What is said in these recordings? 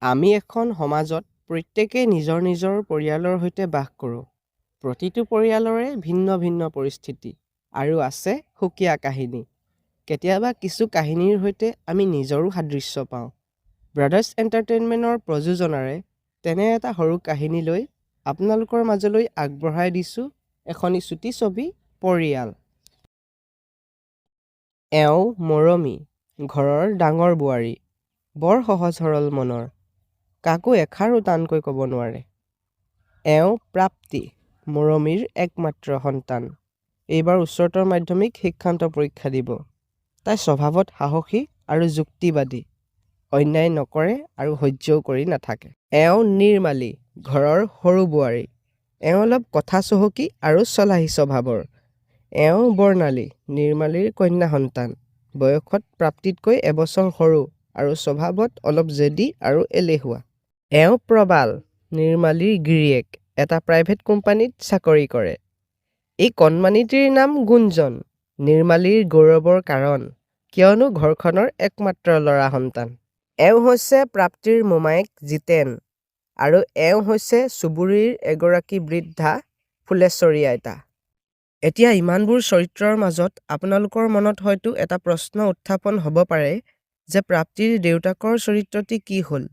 আমি এখন সমাজত প্ৰত্যেকেই নিজৰ নিজৰ পৰিয়ালৰ সৈতে বাস কৰোঁ। প্ৰতিটো পৰিয়ালৰে ভিন্ন ভিন্ন পৰিস্থিতি আৰু আছে সুকীয়া কাহিনী। কেতিয়াবা কিছু কাহিনীৰ সৈতে আমি নিজৰো সাদৃশ্য পাওঁ। ব্ৰাদাৰ্ছ এণ্টাৰটেইনমেণ্টৰ প্ৰযোজনাৰে তেনে এটা সৰু কাহিনী লৈ আপোনালোকৰ মাজলৈ আগবঢ়াই দিছোঁ এখনি চুটি ছবি পৰিয়াল। এওঁ মৰমী, ঘৰৰ ডাঙৰ বোৱাৰী, বৰ সহজ সৰল মনৰ, কাকো এষাৰো টানকৈ ক'ব নোৱাৰে। এওঁ প্ৰাপ্তি, মৰমীৰ একমাত্ৰ সন্তান। এইবাৰ উচ্চতৰ মাধ্যমিক শিক্ষান্ত পৰীক্ষা দিব। তাই স্বভাৱত সাহসী আৰু যুক্তিবাদী, অন্যায় নকৰে আৰু সহ্যও কৰি নাথাকে। এওঁ নিৰ্মালী, ঘৰৰ সৰু বোৱাৰী, এওঁ অলপ কথা চহকী আৰু চলাহী স্বভাৱৰ। এওঁ বৰ্ণালী, নিৰ্মালীৰ কন্যা সন্তান, বয়সত প্ৰাপ্তিতকৈ এবছৰ সৰু আৰু স্বভাৱত অলপ জেদী আৰু এলেহুৱা। এওঁ প্ৰবাল, নিৰ্মালীৰ গিৰিয়েক, এটা প্ৰাইভেট কোম্পানীত চাকৰি কৰে। এই কণমানিটিৰ নাম গুঞ্জন, নিৰ্মালীৰ গৌৰৱৰ কাৰণ, কিয়নো ঘৰখনৰ একমাত্ৰ ল'ৰা সন্তান। এওঁ হৈছে প্ৰাপ্তিৰ মোমায়েক জিতেন আৰু এওঁ হৈছে চুবুৰীৰ এগৰাকী বৃদ্ধা ফুলেশ্বৰী আইতা। এতিয়া ইমানবোৰ চৰিত্ৰৰ মাজত আপোনালোকৰ মনত হয়তো এটা প্ৰশ্ন উত্থাপন হ'ব পাৰে যে প্ৰাপ্তিৰ দেউতাকৰ চৰিত্ৰটি কি হ'ল?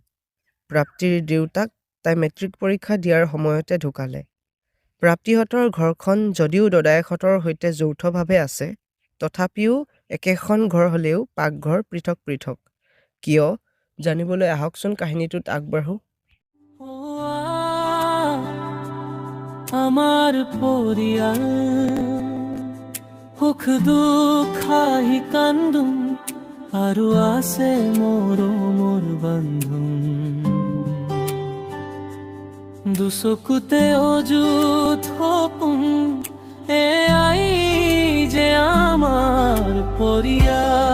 প্ৰাপ্তিৰ দেউতাক তাই মেট্ৰিক পৰীক্ষা দিয়াৰ সময়তে ঢুকালে। প্ৰাপ্তিহঁতৰ ঘৰখন যদিও দদায়েকহঁতৰ সৈতে যৌথভাৱে আছে, তথাপিও একেখন ঘৰ হ'লেও পাকঘৰ পৃথক পৃথক। কিয়? জানিবলৈ আহকচোন কাহিনীটোত আগবাঢ়ো। আমাৰ পৰিয়াল, সুখ দুখ হাঁহি কান্দোন আৰু আছে মৰমৰ বান্ধোন। দুচকুতে অযুত সপোন, এয়াই যে আমাৰ পৰিয়াল।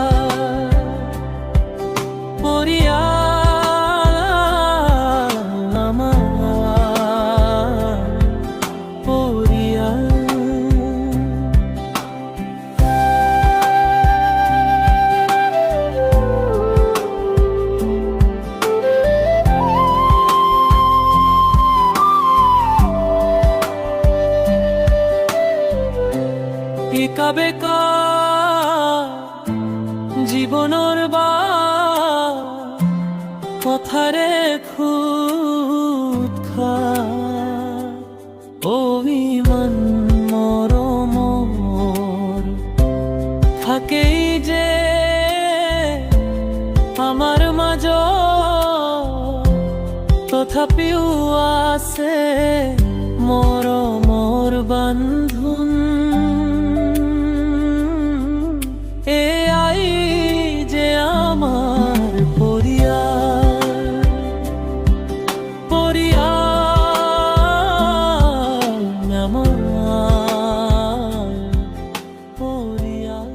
একা বেকা জীৱনৰ বা কথাৰে খুত খা, অভিমান মৰমৰ থাকেই যে আমাৰ মাজত, তথাপিও আছে মৰমৰ বান্ধোন। এয়াই যে আমাৰ পৰিয়াল, আমাৰ পৰিয়াল।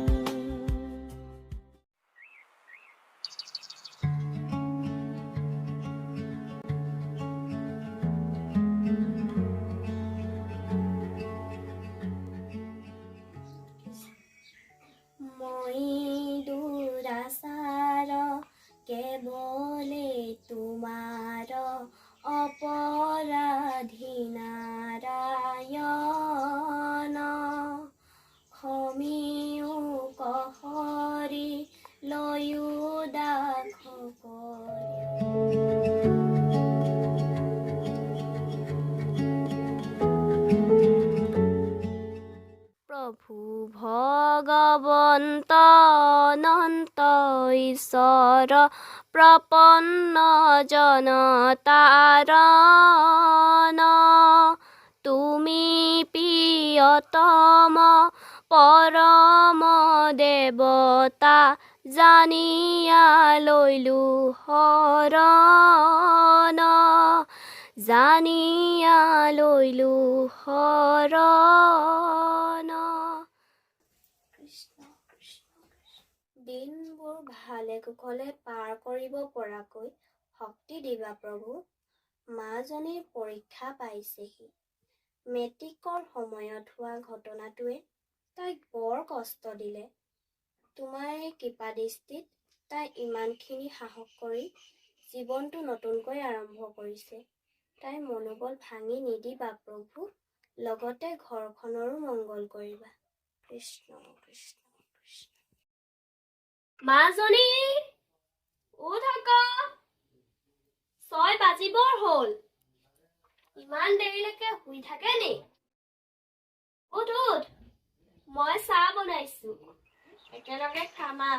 মই দুৰাচাৰ কেৱলে তোমাৰ অপৰাধী নাৰায়ণ, ক্ষমিও কহৰি লৈও দাস প্ৰভু ভগৱন্ত অনন্ত ঈশ্বৰ প্ৰপন্ন জনতাৰণ, তুমি প্ৰিয়তম পৰম দেৱতা, জানিয়া লৈলো শৰণ, জানিয়া লৈলো শৰণ। দিনবোৰ ভালে কুশলে পাৰ কৰিব পৰাকৈ শক্তি দিবা প্ৰভু। মাজনীৰ পৰীক্ষা পাইছেহি। মেট্ৰিকৰ সময়ত হোৱা ঘটনাটোৱে তাইক বৰ কষ্ট দিলে। তোমাৰ এই কৃপাদৃষ্টিত তাই ইমানখিনি সাহস কৰি জীৱনটো নতুনকৈ আৰম্ভ কৰিছে। তাইৰ মনোবল ভাঙি নিদিবা প্ৰভু, লগতে ঘৰখনৰো মংগল কৰিবা। কৃষ্ণ কৃষ্ণ কৃষ্ণ। মাজনী উঠ আকৌ, 6 বাজিবৰ হ'ল। ইমান দেৰিলৈকে শুই থাকে নি? উঠ উঠ, মই চাহ বনাইছো, একেলগে খামা।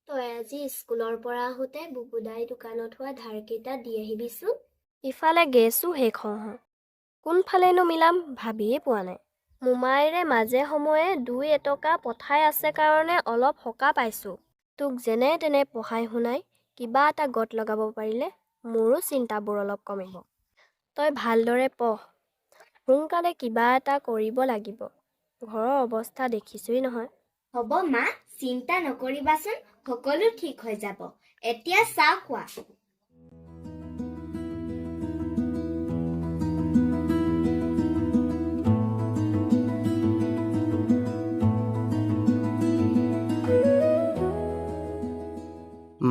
তই আজি স্কুলৰ পৰা আহোঁতে বুবুদাই দোকানত হোৱা ধাৰকেইটা দি আহিবিচোন। ইফালে গেছো শেষ হওঁ কোনফালেনো মিলাম ভাবিয়ে পোৱা নাই। মোমাইৰে মাজে সময়ে 2 এটকা পঠাই আছে কাৰণে অলপ সকাহ পাইছোঁ। তোক যেনে তেনে পঢ়াই শুনাই কিবা এটা গত লগাব পাৰিলে মোৰো চিন্তাবোৰ অলপ কমিব। তই ভালদৰে পঢ়, সোনকালে কিবা এটা কৰিব লাগিব। ঘৰৰ অৱস্থা দেখিছই নহয়। হ'ব মা, চিন্তা নকৰিবাচোন, সকলো ঠিক হৈ যাব। এতিয়া চাহ খোৱা।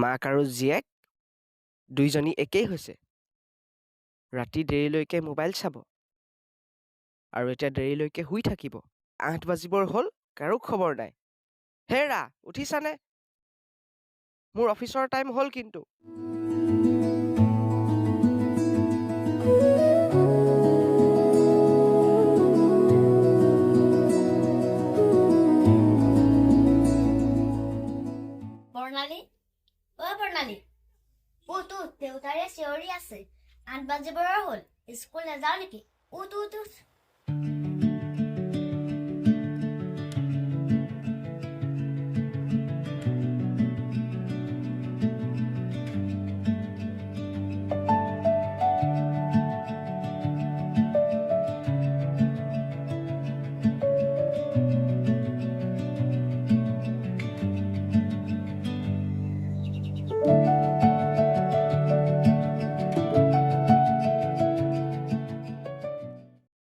মাক আৰু জীয়েক দুইজনী একেই হৈছে। ৰাতি দেৰিলৈকে মোবাইল চাব আৰু এতিয়া দেৰিলৈকে শুই থাকিব। 8 বাজিবৰ হ'ল, কাৰো খবৰ নাই। হেৰা, উঠিছানে? মোৰ অফিচৰ টাইম হ'ল কিন্তু। বৰ্ণালী, বৰ্ণালী, উঠ উঠ, দেউতাৰে চিঞৰি আছে। 8 বাজিবৰ হ'ল, স্কুল নাযাওঁ নেকি? উঠ উঠ উঠ।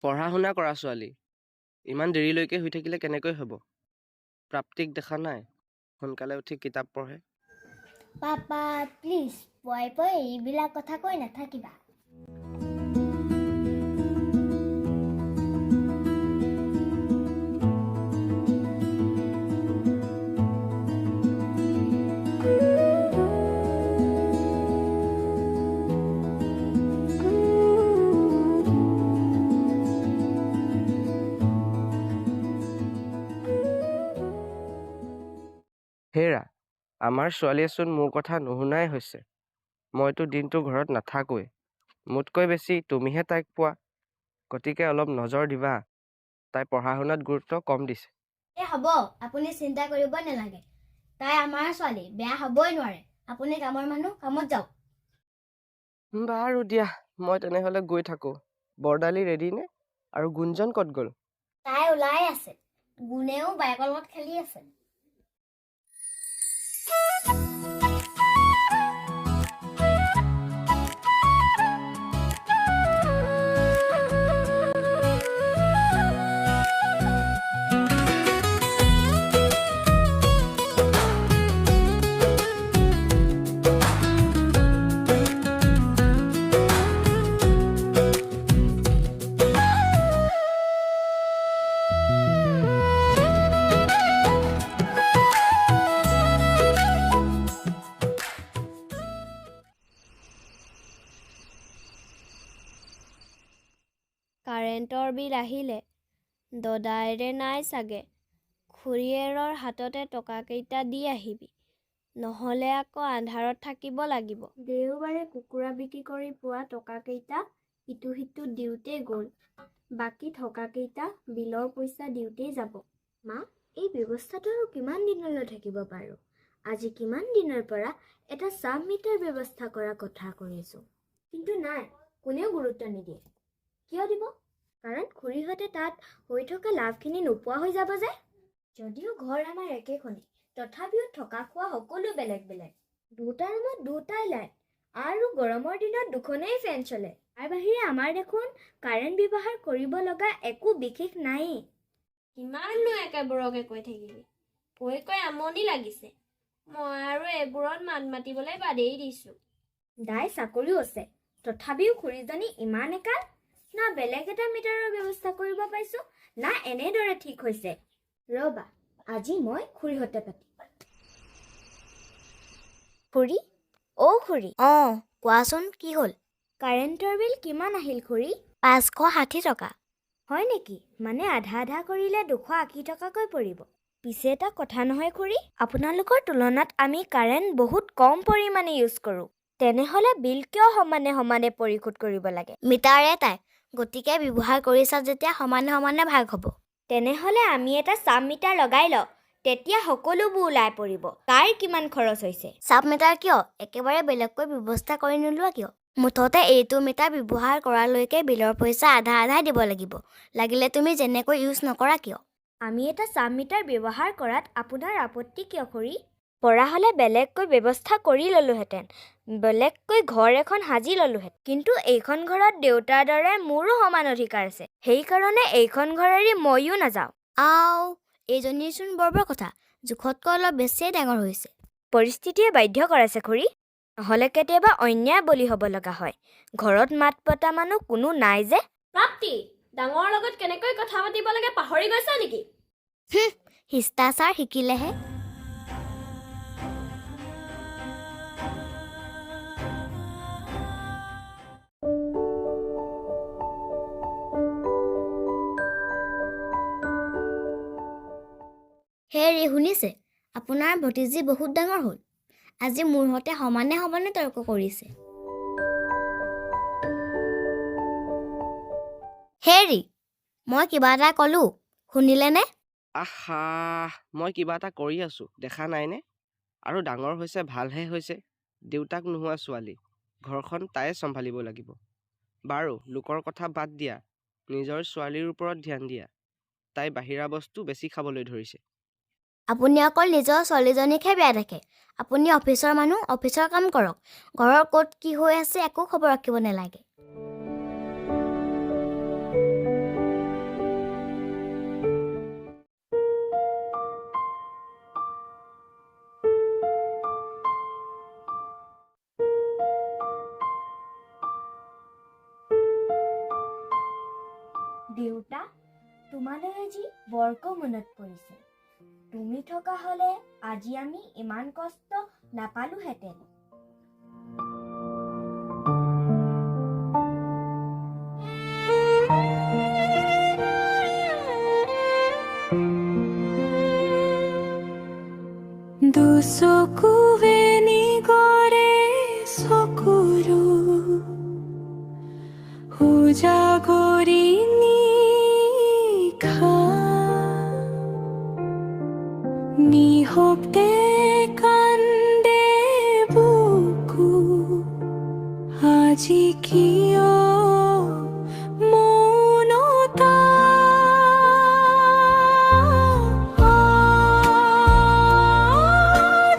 পঢ়া শুনা কৰা ছোৱালী, ইমান দেৰিলৈকে শুই থাকিলে কেনেকৈ হ'ব? প্ৰাপ্তিক দেখা নাই সোনকালে উঠি কিতাপ পঢ়ে? পাপা প্লিজ, পুৱাই পুৱাই এইবিলাক কথা কৈ নাথাকিবা। হেৰা, আমাৰ ছোৱালীয়েচোন মোৰ কথা নুশুনাই হৈছে। মইতো দিনটো ঘৰত নাথাকোৱে। মোতকৈ বেছি তুমিহে তাইক পোৱা, গতিকে অলপ নজৰ দিবা। তাই পঢ়া শুনাত গুৰুত্ব কম দিছে। হ'ব, আপুনি চিন্তা কৰিব নালাগে। তাই আমাৰ ছোৱালী, বেয়া হ'বই নোৱাৰে। আপুনি কামৰ মানুহ, কামত যাওক। বাৰু দিয়া, মই তেনেহ'লে গৈ থাকো। বৰ্ণালী ৰেডি নে? আৰু গুঞ্জন ক'ত গ'ল? তাই ওলাই আছে, গুণেও বাইকৰ লগত খেলি আছে। কাৰেণ্টৰ বিল আহিলে, দদাইৰে নাই চাগে। খুৰীয়েৰৰ হাততে টকাকেইটা দি আহিবি, নহ'লে আকৌ আন্ধাৰত থাকিব লাগিব। দেওবাৰে কুকুৰা বিক্ৰী কৰি পোৱা টকাকেইটা ইটো সিটো দিওঁতেই গ'ল। বাকী থকাকেইটা বিলৰ পইচা দিওঁতেই যাব। মা, এই ব্যৱস্থাটো আৰু কিমান দিনলৈ থাকিব পাৰোঁ? আজি কিমান দিনৰ পৰা এটা সাব মিটাৰ ব্যৱস্থা কৰাৰ কথা কৰিছোঁ, কিন্তু নাই, কোনেও গুৰুত্ব নিদিয়ে। কিয় দিব? কাৰণ খুৰীহঁতে তাত হৈ থকা লাভখিনি নোপোৱা হৈ যাব যে। যদিও ঘৰ আমাৰ একেখনেই, তথাপিও থকা খোৱা সকলো বেলেগ বেলেগ। দুটা ৰুমত দুটাই লাইট আৰু গৰমৰ দিনত দুখনেই ফেন চলে। তাৰ বাহিৰে আমাৰ দেখোন কাৰেণ্ট ব্যৱহাৰ কৰিব লগা একো বিশেষ নায়েই। কিমাননো একেবোৰকে কৈ থাকিবি, কৈ কৈ আমনি লাগিছে। মই আৰু এইবোৰত মাত মাতিবলৈ বাদেই দিছোঁ। দাই চাকৰিও আছে, তথাপিও খুৰীজনী ইমান একাল। না বেলেগ এটা মিটাৰৰ ব্যৱস্থা কৰিব পাইছোঁ, না এনেদৰে ঠিক হৈছে। ৰ'বা, আজি মই খুৰীহঁতে পাতিম। খুৰী, অ' খুৰী। অঁ, কোৱাচোন কি হ'ল? কাৰেণ্টৰ বিল কিমান আহিল খুৰী? 560 টকা। হয় নেকি? মানে আধা আধা কৰিলে 280 টকাকৈ পৰিব। পিছে এটা কথা নহয় খুৰী, আপোনালোকৰ তুলনাত আমি কাৰেণ্ট বহুত কম পৰিমাণে ইউজ কৰোঁ। তেনেহ'লে বিল কিয় সমানে সমানে পৰিশোধ কৰিব লাগে? মিটাৰ এটাই, গতিকে ব্যৱহাৰ কৰিছা যেতিয়া সমানে সমানে ভাগ হ'ব। তেনেহ'লে আমি এটা সাব মিটাৰ লগাই লওঁ, তেতিয়া সকলোবোৰ ওলাই পৰিব কাৰ কিমান খৰচ হৈছে। সাব মিটাৰ কিয়? একেবাৰে বেলেগকৈ ব্যৱস্থা কৰি নোলোৱা কিয়? মুঠতে এইটো মিটাৰ ব্যৱহাৰ কৰালৈকে বিলৰ পইচা আধা আধাই দিব লাগিব, লাগিলে তুমি যেনেকৈ ইউজ নকৰা কিয়। আমি এটা সাব মিটাৰ ব্যৱহাৰ কৰাত আপোনাৰ আপত্তি কিয় খুৰী? পৰা হ'লে বেলেগকৈ ব্যৱস্থা কৰি ল'লোহেঁতেন, বেলেগকৈ ঘৰ এখন সাজি ল'লোহেঁতেন। কিন্তু এইখন ঘৰত দেউতাৰ দৰে মোৰো সমান অধিকাৰ আছে, সেইকাৰণে এইখন ঘৰেৰে ময়ো নাযাওঁ। আও, এইজনীৰচোন বৰ কথা, জোখতকৈ অলপ বেছিয়ে ডাঙৰ হৈছে। পৰিস্থিতিয়ে বাধ্য কৰাইছে খুৰী, নহ'লে কেতিয়াবা অন্যায় বলি হ'ব লগা হয়। ঘৰত মাত পতা মানুহ কোনো নাই যে। প্ৰাপ্তি, ডাঙৰৰ লগত কেনেকৈ কথা পাতিব লাগে পাহৰি গৈছা নেকি? শিষ্টাচাৰ শিকিলেহে। হেৰি শুনিছে, আপোনাৰ ভতিজী বহুত ডাঙৰ হ'ল। আজি মোৰ সৈতে সমানে সমানে তৰ্ক কৰিছে। হেৰি, মই কিবা এটা ক'লোঁ, শুনিলেনে? আহা, মই কিবা এটা কৰি আছোঁ, দেখা নাইনে? আৰু ডাঙৰ হৈছে ভালহে হৈছে। দেউতাক নোহোৱা ছোৱালী, ঘৰখন তাইয়ে চম্ভালিব লাগিব। বাৰু, লোকৰ কথা বাদ দিয়া, নিজৰ ছোৱালীৰ ওপৰত ধ্যান দিয়া। তাই বাহিৰা বস্তু বেছি খাবলৈ ধৰিছে। আপুনি অকল নিজৰ ছোৱালীজনীকহে বেয়া দেখে। আপুনি অফিচৰ মানুহ, অফিচৰ কাম কৰক। ঘৰৰ ক'ত কি হৈ আছে একো খবৰ ৰাখিব নালাগে। দেউতা, তোমালৈ আজি বৰকৈ মনত পৰিছে। তুমি থকা হ'লে আজি আমি ইমান কষ্ট নাপালোহেঁতেন। দুচকুৱে নিগৰে চকুৰো উজাগৰি নিশা নিশব্দে কান্দে বুকু আজি কিয় মৌনতা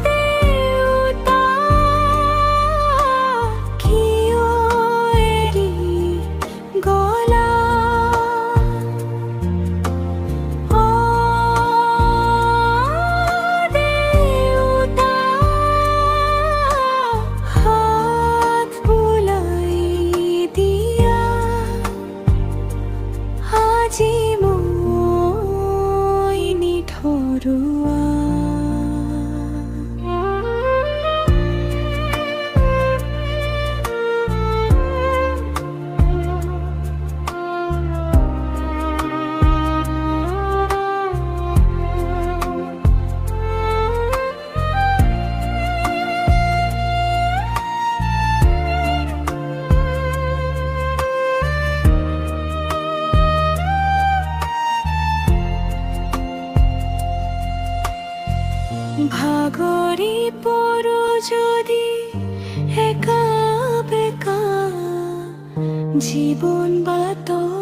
দেউতা কিয় এৰি গলা দেউতা হাত বুলাই দি যদি একা বেকা জীবন বাটত